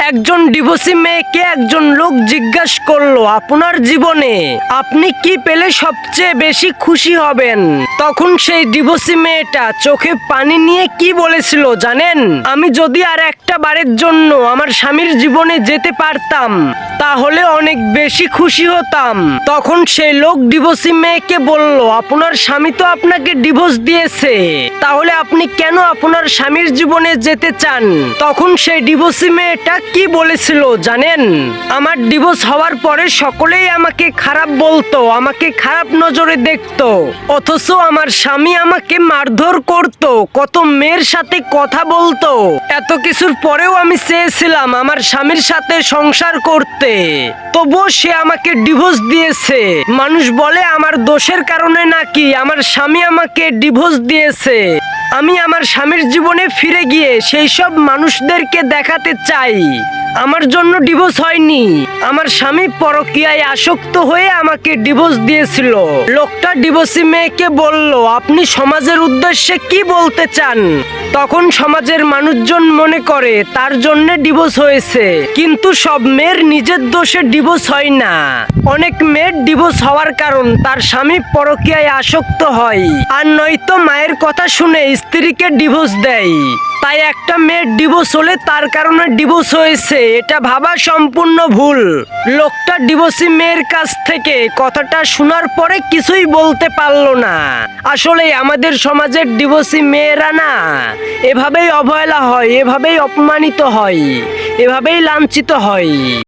একজন ডিভোর্সি মেয়েকে একজন লোক জিজ্ঞাসা করলো, আপনার জীবনে আপনি কি পেলে সবচেয়ে বেশি খুশি হবেন? তখন সেই ডিভোর্সি মেয়েটা চোখে পানি নিয়ে কি বলেছিল জানেন? আমি যদি আর একটা বারের জন্য আমার স্বামীর জীবনে যেতে পারতাম তাহলে অনেক বেশি খুশি হতাম। তখন সেই লোক ডিভোর্সি মেয়েকে বলল, আপনার স্বামী তো আপনাকে ডিভোর্স দিয়েছে, তাহলে আপনি কেন আপনার স্বামীর জীবনে যেতে চান? তখন সেই ডিভোর্সি মেয়েটা কি বলেছিল জানেন? আমার ডিভোর্স হওয়ার পরে সকলেই আমাকে খারাপ বলতো, আমাকে খারাপ নজরে দেখতো, অথচ আমার স্বামী আমাকে মারধর করতো, কত মেয়ের সাথে কথা বলতো। এত কিছুর পরেও আমি চেয়েছিলাম আমার স্বামীর সাথে সংসার করতে, তবুও সে আমাকে ডিভোর্স দিয়েছে। মানুষ বলে আমার দোষের কারণে নাকি আমার স্বামী আমাকে ডিভোর্স দিয়েছে। আমি আমার স্বামীর জীবনে ফিরে গিয়ে সেই সব মানুষদেরকে দেখাতে চাই আমার জন্য ডিভোর্স হয়নি, আমার স্বামী পরকীয়ায় আসক্ত হয়ে আমাকে ডিভোর্স দিয়েছিল। লোকটা ডিভোর্সি মেয়েকে বলল, আপনি সমাজের উদ্দেশ্যে কি বলতে চান? তখন সমাজের মানুষজন মনে করে তার জন্য ডিভোর্স হয়েছে, কিন্তু সব মেয়ের নিজের দোষে ডিভোর্স হয় না। অনেক মেয়ের ডিভোর্স হওয়ার কারণ তার স্বামী পরকীয়ায় আসক্ত হয়, আর নয়তো মায়ের কথা শুনে স্ত্রীকে ডিভোর্স দেয়। তাই একটা মেয়ের ডিভোর্স হলে তার কারণে ডিভোর্স হয়েছে, এটা ভাবা সম্পূর্ণ ভুল। লোকটা ডিভোর্সি মেয়ের কাছ থেকে কথাটা শোনার পরে কিছুই বলতে পারলো না। আসলে আমাদের সমাজের ডিভোর্সি মেয়েরা না এভাবেই অবহেলা হয়, এভাবেই অপমানিত হয়, এভাবেই লাঞ্ছিত হয়।